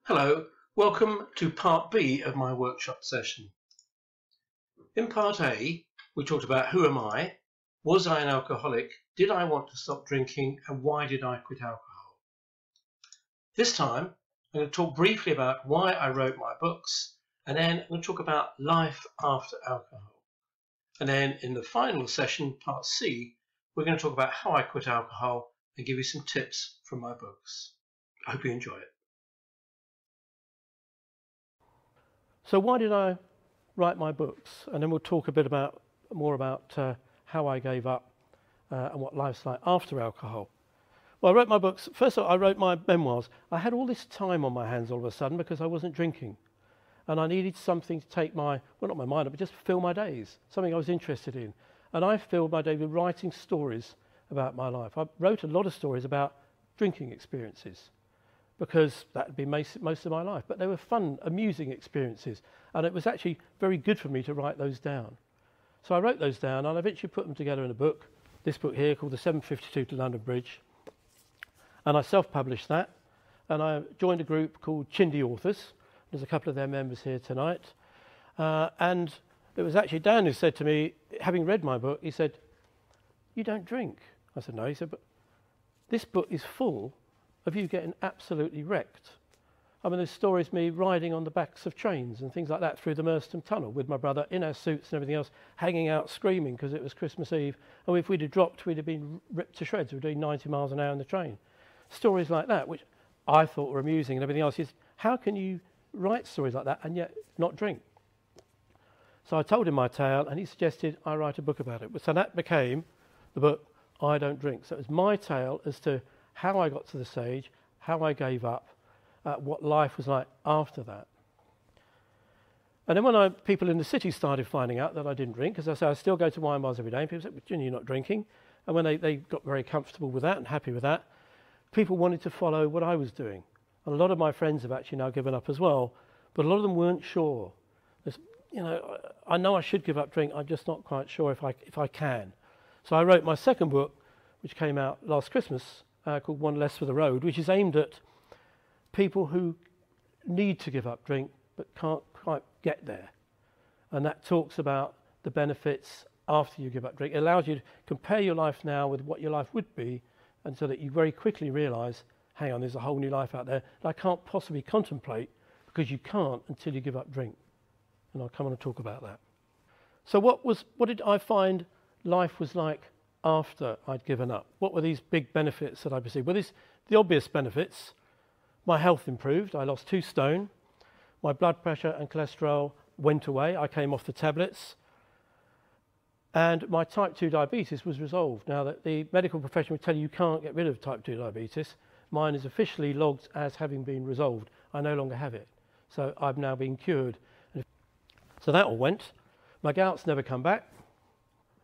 Hello, welcome to part B of my workshop session. In part A, we talked about who am I, was I an alcoholic, did I want to stop drinking, and why did I quit alcohol? This time, I'm going to talk briefly about why I wrote my books, and then I'm going to talk about life after alcohol. And then in the final session, part C, we're going to talk about how I quit alcohol and give you some tips from my books. I hope you enjoy it. So why did I write my books? And then we'll talk a bit more about how I gave up and what life's like after alcohol. Well, I wrote my books. First of all, I wrote my memoirs. I had all this time on my hands all of a sudden because I wasn't drinking. And I needed something to take well, not my mind up, but just fill my days, something I was interested in. And I filled my day with writing stories about my life. I wrote a lot of stories about drinking experiences, because that would be most of my life. But they were fun, amusing experiences, and it was actually very good for me to write those down. So I wrote those down, and I eventually put them together in a book, this book here called The 752 to London Bridge, and I self-published that, and I joined a group called Chindi Authors. There's a couple of their members here tonight, and it was actually Dan who said to me, having read my book, he said, "You don't drink?" I said, "No." He said, "But this book is full of you getting absolutely wrecked. I mean, there's stories of me riding on the backs of trains and things like that through the Merstham Tunnel with my brother in our suits and everything else, hanging out screaming because it was Christmas Eve. And if we'd have dropped, we'd have been ripped to shreds. We were doing 90 miles an hour in the train." Stories like that, which I thought were amusing and everything else, is how can you write stories like that and yet not drink? So I told him my tale, and he suggested I write a book about it. So that became the book, I Don't Drink. So it was my tale as to how I got to the stage, how I gave up, what life was like after that. And then when people in the city started finding out that I didn't drink, because I said I still go to wine bars every day, and people said, "But Junior, you're not drinking." And when they got very comfortable with that and happy with that, people wanted to follow what I was doing. And a lot of my friends have actually now given up as well, but a lot of them weren't sure. I know I should give up drink, I'm just not quite sure if I can. So I wrote my second book, which came out last Christmas, called One Less for the Road, which is aimed at people who need to give up drink but can't quite get there. And that talks about the benefits after you give up drink. It allows you to compare your life now with what your life would be, and so that you very quickly realise, hang on, there's a whole new life out there that I can't possibly contemplate, because you can't until you give up drink. And I'll come on and talk about that. So what did I find life was like after I'd given up? What were these big benefits that I perceived? Well, the obvious benefits. My health improved. I lost 2 stone. My blood pressure and cholesterol went away. I came off the tablets. And my type 2 diabetes was resolved. Now, that the medical profession would tell you can't get rid of type 2 diabetes, mine is officially logged as having been resolved. I no longer have it. So I've now been cured. So that all went. My gout's never come back.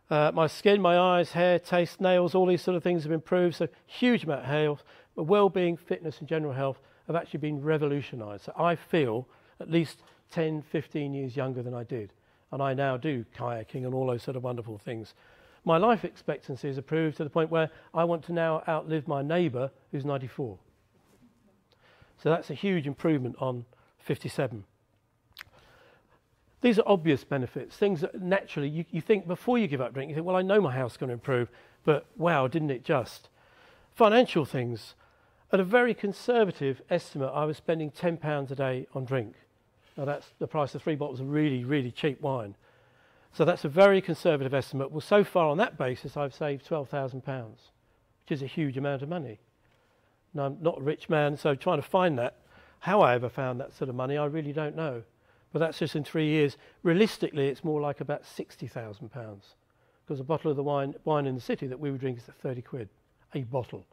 My skin, my eyes, hair, taste, nails, all these sort of things have improved. So huge amount of health. But well-being, fitness and general health have actually been revolutionised. So I feel at least 10, 15 years younger than I did. And I now do kayaking and all those sort of wonderful things. My life expectancy has improved to the point where I want to now outlive my neighbour who's 94. So that's a huge improvement on 57. These are obvious benefits, things that naturally you think before you give up drinking, you think, well, I know my health's going to improve, but wow, didn't it just? Financial things. At a very conservative estimate, I was spending £10 a day on drink. Now that's the price of 3 bottles of really, really cheap wine. So that's a very conservative estimate. Well, so far on that basis, I've saved £12,000, which is a huge amount of money. Now, I'm not a rich man, so trying to find that, how I ever found that sort of money, I really don't know. But that's just in 3 years. Realistically, it's more like about £60,000, because a bottle of the wine in the city that we would drink is at 30 quid, a bottle.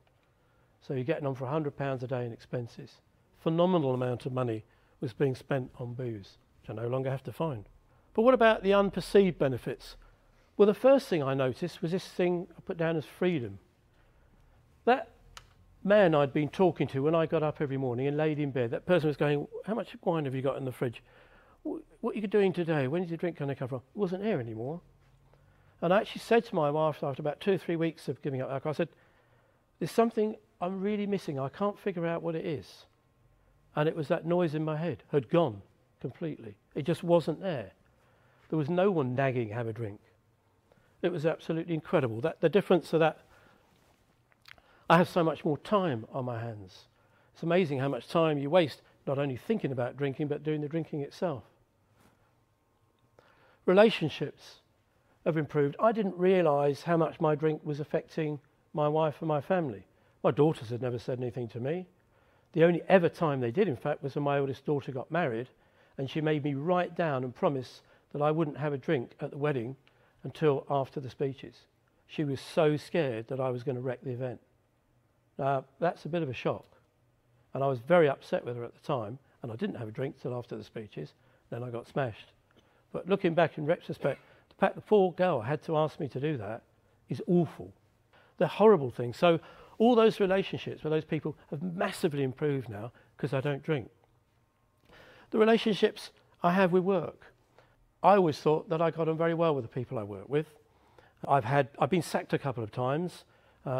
So you're getting on for £100 a day in expenses. Phenomenal amount of money was being spent on booze, which I no longer have to find. But what about the unperceived benefits? Well, the first thing I noticed was this thing I put down as freedom. That man I'd been talking to when I got up every morning and laid in bed, that person was going, "How much wine have you got in the fridge? What are you doing today? When is your drink going to come from?" It wasn't here anymore. And I actually said to my wife after about 2 or 3 weeks of giving up alcohol, I said, "There's something I'm really missing. I can't figure out what it is." and it was that noise in my head had gone completely. It just wasn't there. There was no one nagging, have a drink. It was absolutely incredible. The difference of that, I have so much more time on my hands. It's amazing how much time you waste not only thinking about drinking, but doing the drinking itself. Relationships have improved. I didn't realise how much my drink was affecting my wife and my family. My daughters had never said anything to me. The only ever time they did, in fact, was when my oldest daughter got married, and she made me write down and promise that I wouldn't have a drink at the wedding until after the speeches. She was so scared that I was going to wreck the event. Now, that's a bit of a shock. And I was very upset with her at the time, and I didn't have a drink till after the speeches. Then I got smashed. But looking back in retrospect, the fact the poor girl had to ask me to do that is awful. They're horrible things. So all those relationships with those people have massively improved now because I don't drink. The relationships I have with work. I always thought that I got on very well with the people I work with. I've been sacked a couple of times,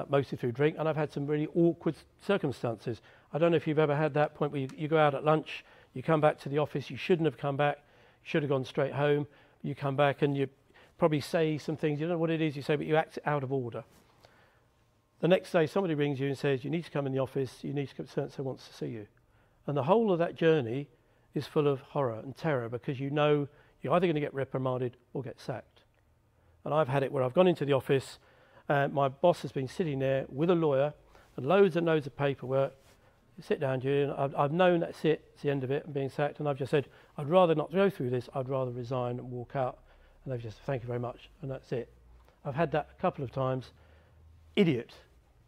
mostly through drink, and I've had some really awkward circumstances. I don't know if you've ever had that point where you go out at lunch, you come back to the office, you shouldn't have come back, you should have gone straight home, you come back and you probably say some things, you don't know what it is you say, but you act out of order. The next day somebody rings you and says, you need to come in the office, you need to come, so-and-so wants to see you. And the whole of that journey is full of horror and terror because you know you're either going to get reprimanded or get sacked. And I've had it where I've gone into the office and my boss has been sitting there with a lawyer and loads of paperwork. Sit down, Julian. I've known that's it, it's the end of it, I'm being sacked, and I've just said, I'd rather not go through this, I'd rather resign and walk out. And they've just said, thank you very much, and that's it. I've had that a couple of times. Idiot.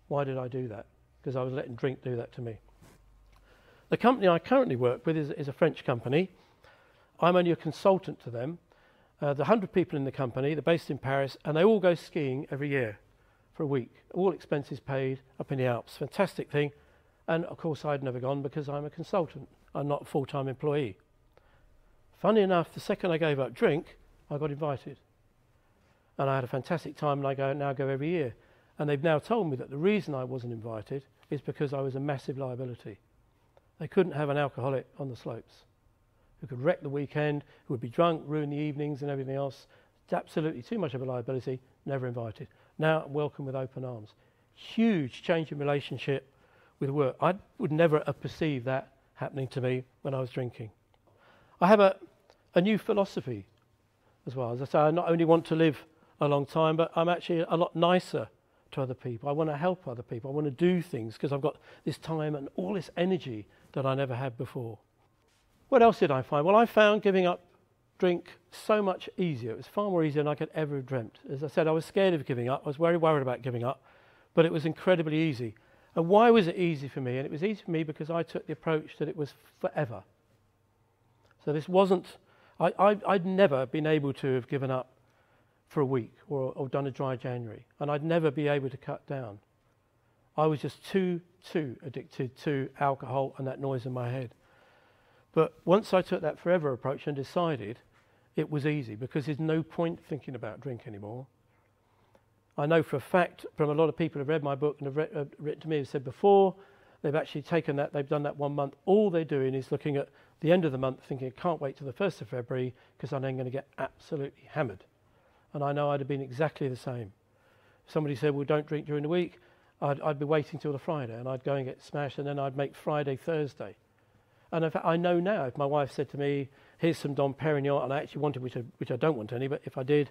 Why did I do that? Because I was letting drink do that to me. The company I currently work with is a French company. I'm only a consultant to them. There are 100 people in the company, they're based in Paris, and they all go skiing every year for a week. All expenses paid up in the Alps. Fantastic thing. And of course I'd never gone because I'm a consultant. I'm not a full-time employee. Funny enough, the second I gave up drink, I got invited. And I had a fantastic time, and I now go every year. And they've now told me that the reason I wasn't invited is because I was a massive liability. They couldn't have an alcoholic on the slopes who could wreck the weekend, who would be drunk, ruin the evenings and everything else. It's absolutely too much of a liability, never invited. Now I'm welcome with open arms. Huge change in relationship with work. I would never have perceived that happening to me when I was drinking. I have a new philosophy as well. As I say, I not only want to live a long time, but I'm actually a lot nicer to other people. I want to help other people. I want to do things because I've got this time and all this energy that I never had before. What else did I find? Well, I found giving up drink so much easier. It was far more easier than I could ever have dreamt. As I said, I was scared of giving up. I was very worried about giving up, but it was incredibly easy. And why was it easy for me? And it was easy for me because I took the approach that it was forever. So this wasn't, I'd never been able to have given up for a week or done a dry January. And I'd never be able to cut down. I was just too addicted to alcohol and that noise in my head. But once I took that forever approach and decided, it was easy because there's no point thinking about drink anymore. I know for a fact from a lot of people who have read my book and have written to me and said before, they've actually taken that, they've done that 1 month. All they're doing is looking at the end of the month thinking, I can't wait till the 1st of February because I'm then going to get absolutely hammered. And I know I'd have been exactly the same. If somebody said, well, don't drink during the week, I'd be waiting till the Friday and I'd go and get smashed and then I'd make Friday, Thursday. And in fact, I know now if my wife said to me, here's some Dom Perignon, and I actually wanted, which I don't want any, but if I did,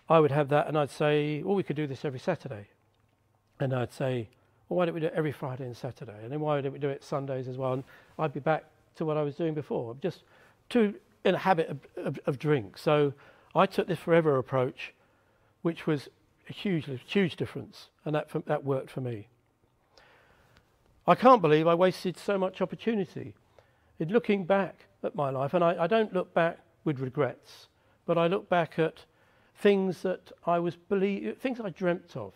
I would have that and I'd say, well, we could do this every Saturday. And I'd say, well, why don't we do it every Friday and Saturday? And then why don't we do it Sundays as well? And I'd be back to what I was doing before, just too in a habit of drink. So I took this forever approach, which was a huge difference, and that worked for me. I can't believe I wasted so much opportunity. In looking back at my life, and I don't look back with regrets, but I look back at things that things I dreamt of.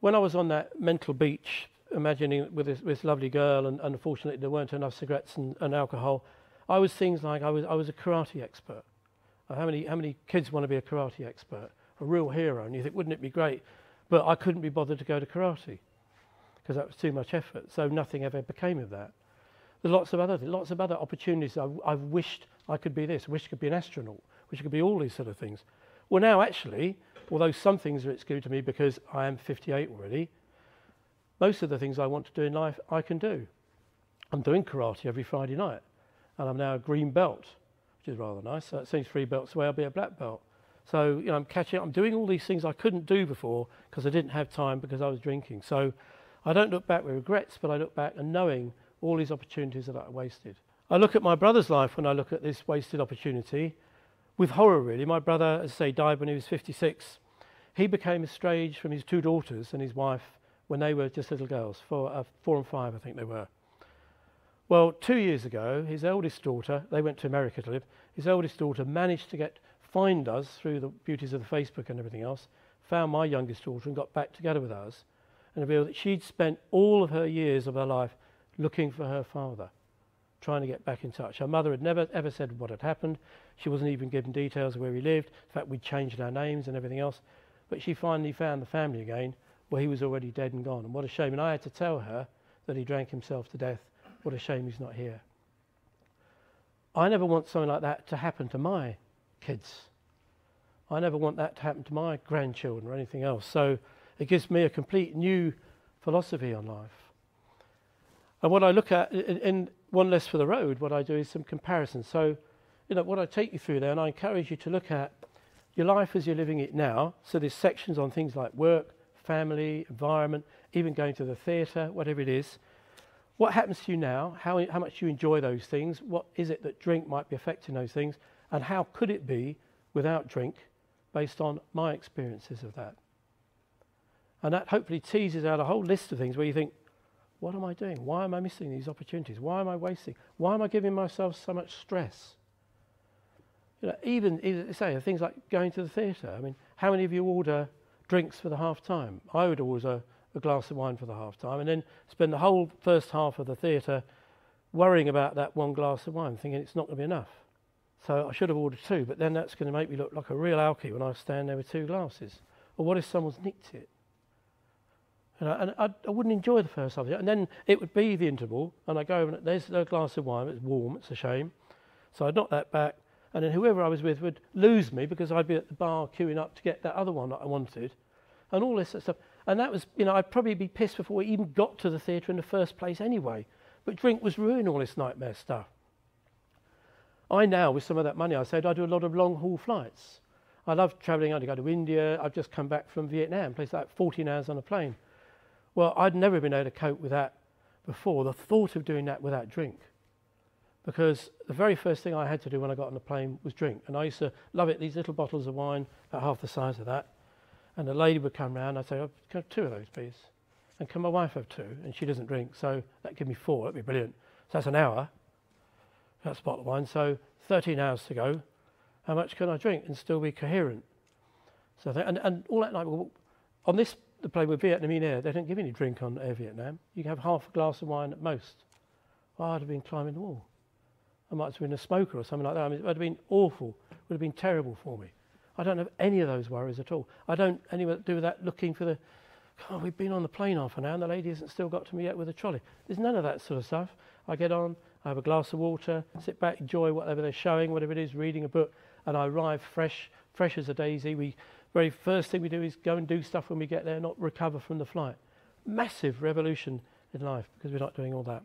When I was on that mental beach, imagining with this lovely girl, and unfortunately there weren't enough cigarettes and alcohol, I was things like I was a karate expert. How many kids want to be a karate expert? A real hero, and you think, wouldn't it be great? But I couldn't be bothered to go to karate because that was too much effort, so nothing ever became of that. There's lots of other opportunities. I've wished I could be this, wished I could be an astronaut, wished I could be all these sort of things. Well, now actually, although some things are excluded to me because I am 58 already, most of the things I want to do in life I can do. I'm doing karate every Friday night, and I'm now a green belt, which is rather nice. So it's only 3 belts away, I'll be a black belt. So, I'm catching up. I'm doing all these things I couldn't do before because I didn't have time because I was drinking. So I don't look back with regrets, but I look back and knowing all these opportunities that I wasted. I look at my brother's life when I look at this wasted opportunity with horror, really. My brother, as I say, died when he was 56. He became estranged from his 2 daughters and his wife when they were just little girls, 4 and 5, I think they were. Well, 2 years ago, his eldest daughter, they went to America to live, his eldest daughter managed to find us through the beauties of the Facebook and everything else, found my youngest daughter and got back together with us, and revealed that she'd spent all of her years of her life looking for her father, trying to get back in touch. Her mother had never ever said what had happened. She wasn't even given details of where he lived. In fact, we'd changed our names and everything else. But she finally found the family again, where he was already dead and gone. And what a shame. And I had to tell her that he drank himself to death. What a shame he's not here. I never want something like that to happen to my kids. I never want that to happen to my grandchildren or anything else. So it gives me a complete new philosophy on life. And what I look at in One Less for the Road, what I do is some comparisons. So, what I take you through there, and I encourage you to look at your life as you're living it now. So there's sections on things like work, family, environment, even going to the theatre, whatever it is. What happens to you now? How much you enjoy those things? What is it that drink might be affecting those things? And how could it be without drink, based on my experiences of that? And that hopefully teases out a whole list of things where you think, what am I doing? Why am I missing these opportunities? Why am I wasting? Why am I giving myself so much stress? Even say things like going to the theatre. I mean, how many of you order drinks for the half time? I would order a glass of wine for the half time and then spend the whole first half of the theatre worrying about that one glass of wine, thinking it's not going to be enough. So I should have ordered 2, but then that's going to make me look like a real alky when I stand there with 2 glasses. Or what if someone's nicked it? And I wouldn't enjoy the first half of it. And then it would be the interval, and I go over and there's a glass of wine, it's warm, it's a shame. So I'd knock that back, and then whoever I was with would lose me because I'd be at the bar queuing up to get that other one that I wanted, and all this sort of stuff. And that was, I'd probably be pissed before we even got to the theatre in the first place anyway. But drink was ruining all this nightmare stuff. I now, with some of that money, I said I do a lot of long-haul flights. I love travelling. I go to India. I've just come back from Vietnam, places like 14 hours on a plane. Well, I'd never been able to cope with that before, the thought of doing that without drink. Because the very first thing I had to do when I got on the plane was drink. And I used to love it, these little bottles of wine, about half the size of that. And the lady would come round, I'd say, oh, can I have 2 of those, please? And can my wife have 2? And she doesn't drink, so that'd give me 4, that'd be brilliant. So that's an hour, that's a bottle of wine, so 13 hours to go. How much can I drink and still be coherent? So and all that night, on the plane with Vietnamese Air, they don't give any drink on Air Vietnam. You can have half a glass of wine at most. Well, I'd have been climbing the wall. I might have been a smoker or something like that. I mean, it would have been awful. It would have been terrible for me. I don't have any of those worries at all. I don't anywhere do that looking for we've been on the plane half an hour and the lady hasn't still got to me yet with a trolley. There's none of that sort of stuff. I get on, I have a glass of water, sit back, enjoy whatever they're showing, whatever it is, reading a book, and I arrive fresh as a daisy. Very first thing we do is go and do stuff when we get there, not recover from the flight. Massive revolution in life because we're not doing all that.